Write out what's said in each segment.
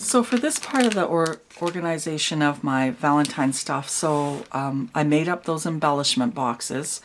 So for this part of the organization of my Valentine stuff, so I made up those embellishment boxes.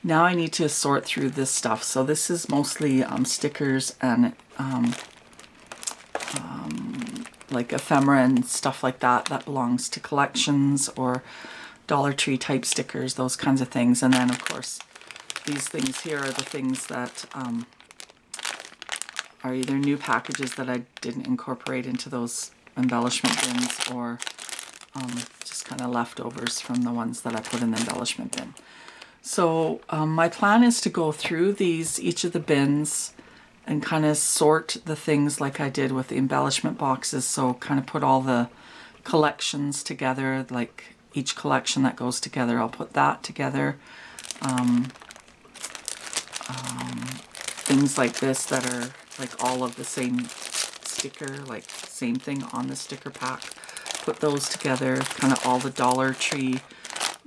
Now I need to sort through this stuff. So this is mostly stickers and like ephemera and stuff like that that belongs to collections or Dollar Tree type stickers, those kinds of things. And then of course these things here are the things that are either new packages that I didn't incorporate into those embellishment bins or just kind of leftovers from the ones that I put in the embellishment bin. So my plan is to go through each of the bins and kind of sort the things like I did with the embellishment boxes. So kind of put all the collections together, like each collection that goes together, I'll put that together. Things like this that are like all of the same sticker, like same thing on the sticker pack. Put those together, kind of all the Dollar Tree,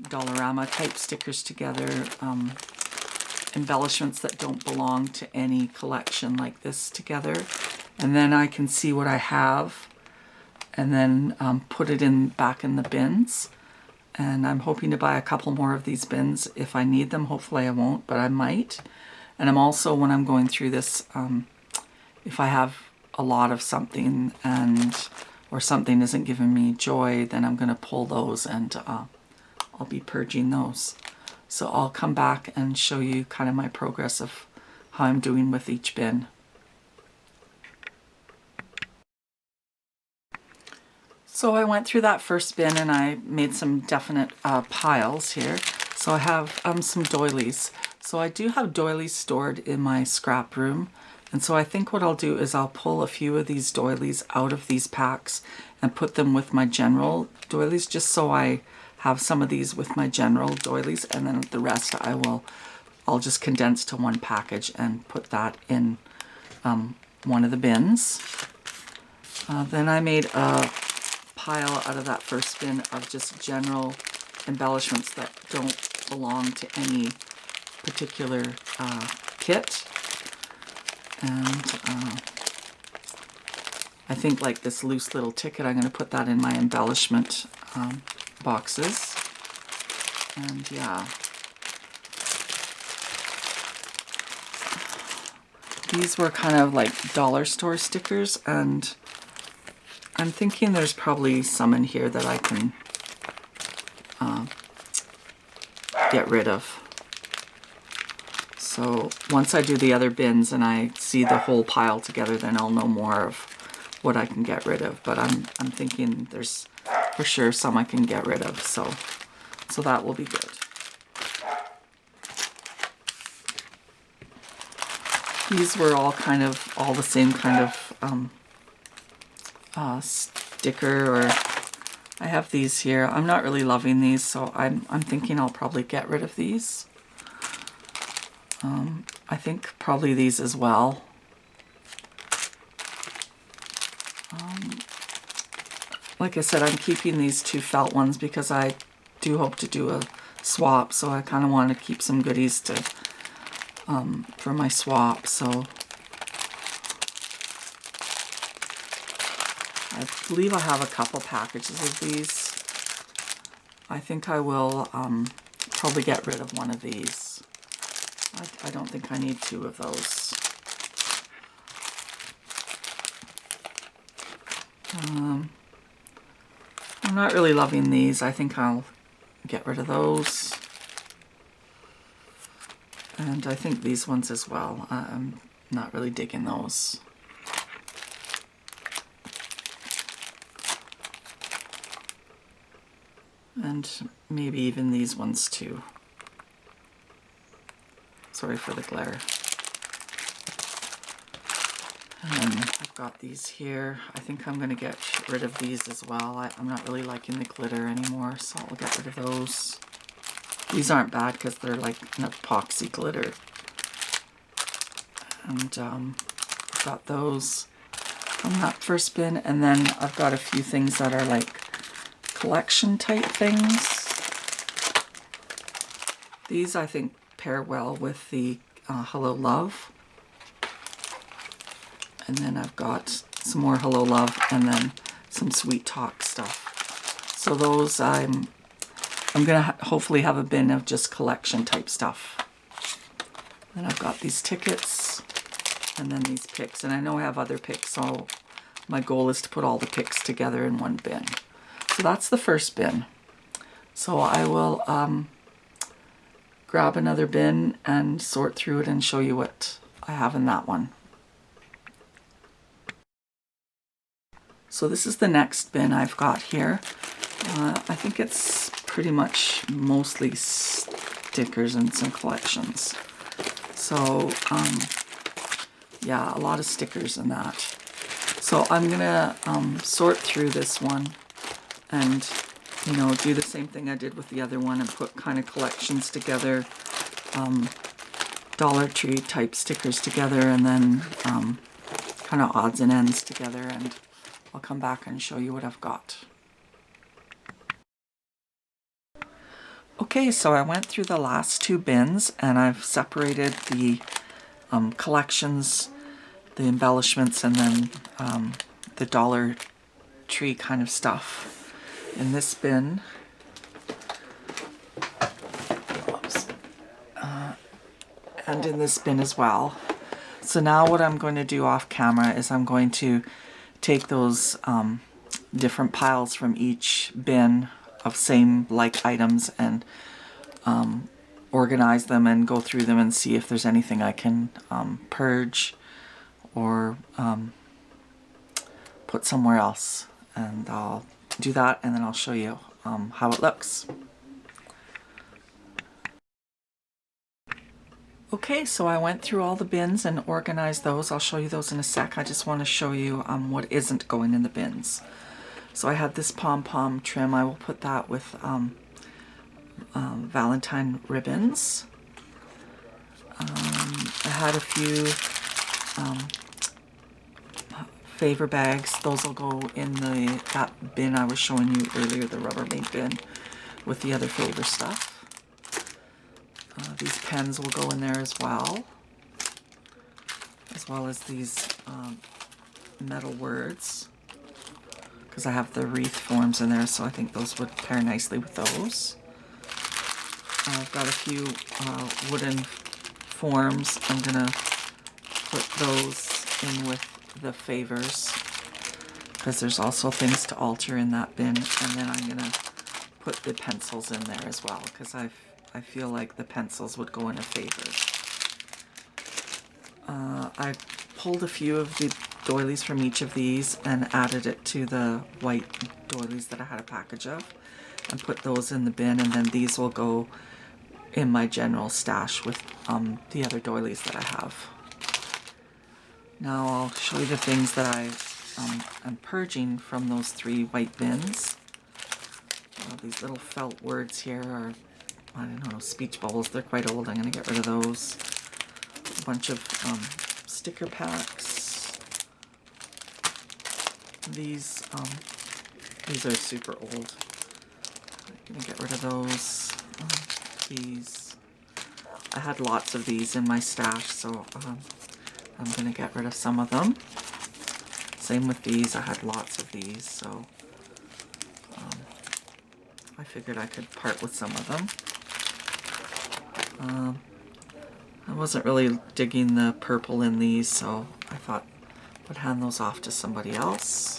Dollarama type stickers together. Embellishments that don't belong to any collection like this together. And then I can see what I have and then put it back in the bins. And I'm hoping to buy a couple more of these bins if I need them. Hopefully I won't, but I might. And I'm also, when I'm going through this, if I have a lot of something or something isn't giving me joy, then I'm going to pull those and I'll be purging those. So I'll come back and show you kind of my progress of how I'm doing with each bin. So I went through that first bin and I made some definite piles here. So I have some doilies. So I do have doilies stored in my scrap room. And so I think what I'll do is I'll pull a few of these doilies out of these packs and put them with my general doilies, just so I have some of these with my general doilies, and then the rest I'll just condense to one package and put that in one of the bins. Then I made a pile out of that first bin of just general embellishments that don't belong to any particular kit. And I think like this loose little ticket, I'm going to put that in my embellishment boxes. And yeah, these were kind of like dollar store stickers, and I'm thinking there's probably some in here that I can get rid of. So once I do the other bins and I see the whole pile together, then I'll know more of what I can get rid of. But I'm thinking there's for sure some I can get rid of, so that will be good. These were all the same kind of sticker, or I have these here. I'm not really loving these, so I'm thinking I'll probably get rid of these. I think probably these as well. Like I said, I'm keeping these two felt ones because I do hope to do a swap, so I kind of want to keep some goodies to for my swap. So I believe I have a couple packages of these. I think I will probably get rid of one of these. I don't think I need two of those. I'm not really loving these. I think I'll get rid of those. And I think these ones as well. I'm not really digging those. And maybe even these ones too. Sorry for the glare. And I've got these here. I think I'm going to get rid of these as well. I'm not really liking the glitter anymore, so I'll get rid of those. These aren't bad because they're like an epoxy glitter. And I've got those from that first bin. And then I've got a few things that are like collection type things. These I think pair well with the Hello Love. And then I've got some more Hello Love, and then some Sweet Talk stuff. So those I'm gonna hopefully have a bin of just collection type stuff. Then I've got these tickets, and then these picks, and I know I have other picks, so my goal is to put all the picks together in one bin. So that's the first bin. So I will grab another bin and sort through it and show you what I have in that one. So this is the next bin I've got here. I think it's pretty much mostly stickers and some collections. So yeah, a lot of stickers in that. So I'm gonna sort through this one and, you know, do the same thing I did with the other one and put kind of collections together, Dollar Tree type stickers together, and then kind of odds and ends together, and I'll come back and show you what I've got. Okay, so I went through the last two bins and I've separated the collections, the embellishments, and then the Dollar Tree kind of stuff. In this bin, and in this bin as well. So now what I'm going to do off camera is I'm going to take those different piles from each bin of same like items and organize them and go through them and see if there's anything I can purge or put somewhere else. And I'll do that, and then I'll show you how it looks. Okay, so I went through all the bins and organized those. I'll show you those in a sec. I just want to show you what isn't going in the bins. So I had this pom-pom trim. I will put that with Valentine ribbons. I had a few favor bags. Those will go in that bin I was showing you earlier, the Rubbermaid bin with the other favor stuff. These pens will go in there as well as these metal words, because I have the wreath forms in there, so I think those would pair nicely with those. I've got a few wooden forms. I'm gonna put those in with the favors, because there's also things to alter in that bin, and then I'm gonna put the pencils in there as well, because I feel like the pencils would go in a favor. I pulled a few of the doilies from each of these and added it to the white doilies that I had a package of, and put those in the bin, and then these will go in my general stash with the other doilies that I have. Now I'll show you the things that I'm purging from those three white bins. These little felt words here are, I don't know, speech bubbles. They're quite old. I'm going to get rid of those. A bunch of sticker packs. These are super old. I'm going to get rid of those. These. I had lots of these in my stash, so I'm going to get rid of some of them. Same with these. I had lots of these, so I figured I could part with some of them. I wasn't really digging the purple in these, so I thought I would hand those off to somebody else.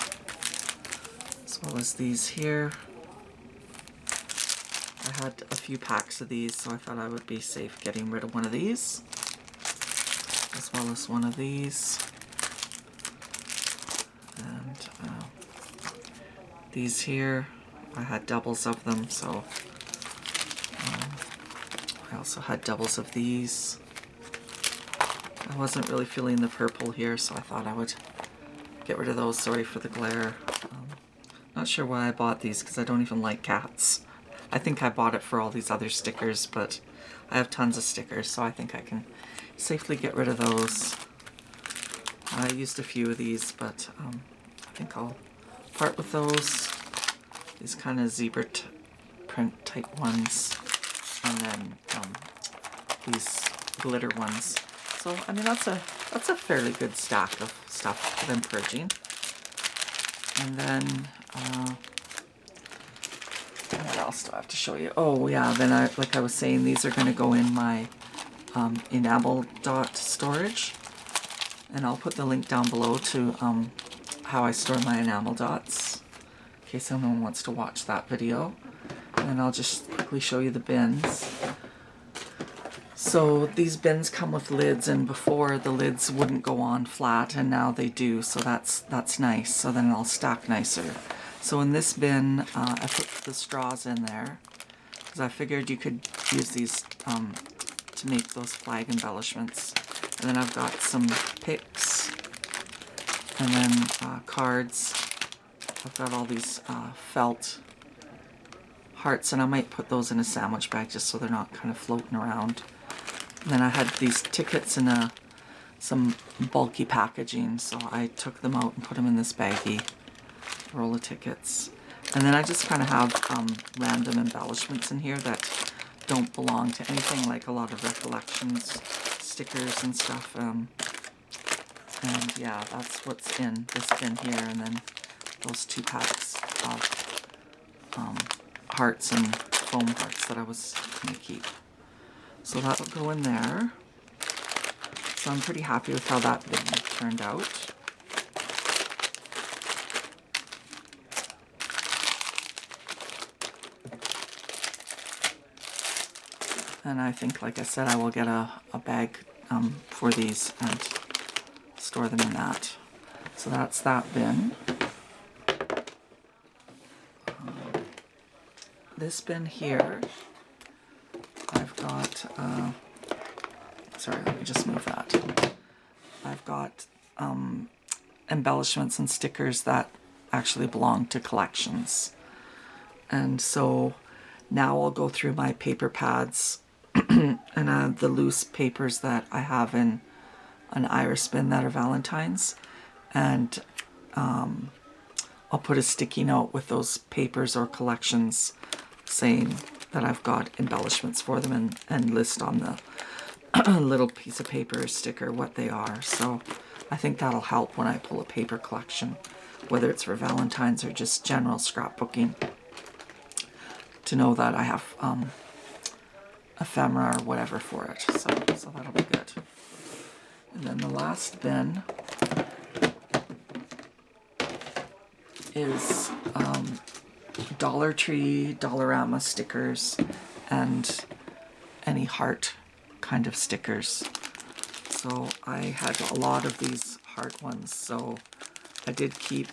As well as these here. I had a few packs of these, so I thought I would be safe getting rid of one of these. As well as one of these. And these here, I had doubles of them, so I also had doubles of these. I wasn't really feeling the purple here, so I thought I would get rid of those. Sorry for the glare. Not sure why I bought these, because I don't even like cats. I think I bought it for all these other stickers, but I have tons of stickers, so I think I can safely get rid of those. I used a few of these, but I think I'll part with those. These kind of zebra print type ones, and then these glitter ones. So I mean, that's a fairly good stack of stuff that I'm purging. And then, what else do I have to show you? Oh yeah, then like I was saying, these are going to go in my enamel dot storage. And I'll put the link down below to how I store my enamel dots, in case anyone wants to watch that video. And then I'll just quickly show you the bins. So these bins come with lids, and before the lids wouldn't go on flat, and now they do, so that's nice. So then I'll stack nicer. So in this bin, I put the straws in there, because I figured you could use these to make those flag embellishments. And then I've got some picks, and then cards. I've got all these felt hearts, and I might put those in a sandwich bag just so they're not kind of floating around. And then I had these tickets in some bulky packaging, so I took them out and put them in this baggie roll of tickets. And then I just kind of have random embellishments in here that don't belong to anything, like a lot of recollections, stickers and stuff. And yeah, that's what's in this bin here, and then those 2 packs of hearts and foam hearts that I was going to keep. So that'll go in there. So I'm pretty happy with how that bin turned out. And I think, like I said, I will get a bag for these and store them in that. So that's that bin. This bin here, I've got, sorry, let me just move that. I've got embellishments and stickers that actually belong to collections. And so now I'll go through my paper pads and the loose papers that I have in an iris bin that are Valentine's, and I'll put a sticky note with those papers or collections saying that I've got embellishments for them, and list on the little piece of paper sticker what they are. So I think that'll help when I pull a paper collection, whether it's for Valentine's or just general scrapbooking, to know that I have ephemera or whatever for it. So that'll be good. And then the last bin is Dollar Tree, Dollarama stickers, and any heart kind of stickers. So I had a lot of these heart ones, so I did keep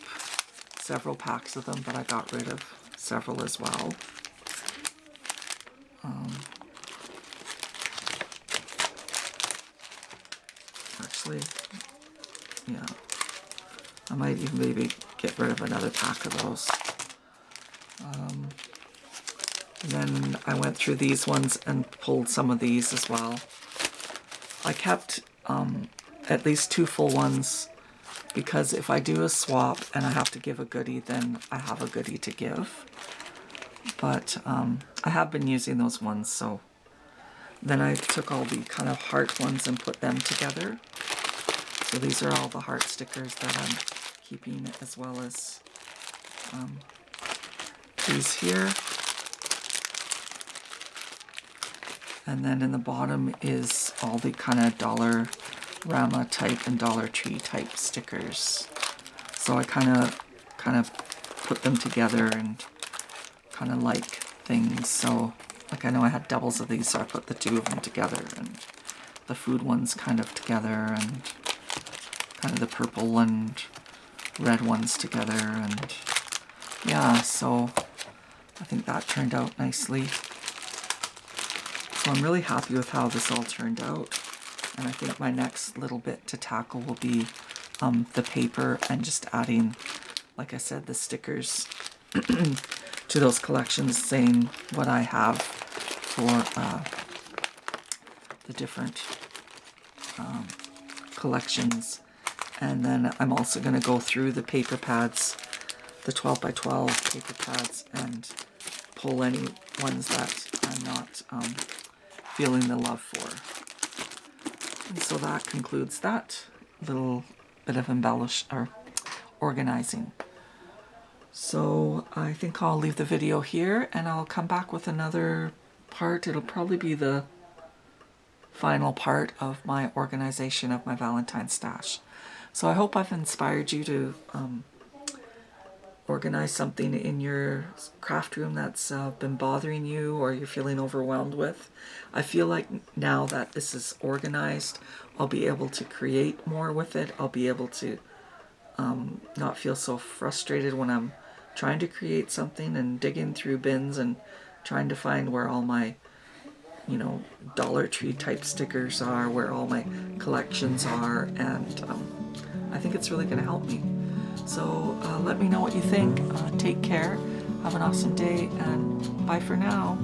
several packs of them, but I got rid of several as well. Actually, yeah, I might even maybe get rid of another pack of those. And then I went through these ones and pulled some of these as well. I kept at least 2 full ones, because if I do a swap and I have to give a goodie, then I have a goodie to give. But I have been using those ones, so then I took all the kind of heart ones and put them together. So these are all the heart stickers that I'm keeping, as well as these here. And then in the bottom is all the kind of Dollarama type and Dollar Tree type stickers. So I kind of put them together and kind of like things. So like, I know I had doubles of these, so I put the 2 of them together, and the food ones kind of together, and kind of the purple and red ones together. And yeah, so I think that turned out nicely. So I'm really happy with how this all turned out. And I think my next little bit to tackle will be the paper, and just adding, like I said, the stickers to those collections, saying what I have for the different collections. And then I'm also going to go through the paper pads, the 12 by 12 paper pads, and pull any ones that I'm not feeling the love for. And so that concludes that little bit of organizing. So I think I'll leave the video here and I'll come back with another part. It'll probably be the final part of my organization of my Valentine stash. So I hope I've inspired you to organize something in your craft room that's been bothering you or you're feeling overwhelmed with. I feel like now that this is organized, I'll be able to create more with it. I'll be able to not feel so frustrated when I'm trying to create something and digging through bins and trying to find where all my, you know, Dollar Tree type stickers are, where all my collections are, and I think it's really going to help me. So let me know what you think. Take care. Have an awesome day, and bye for now.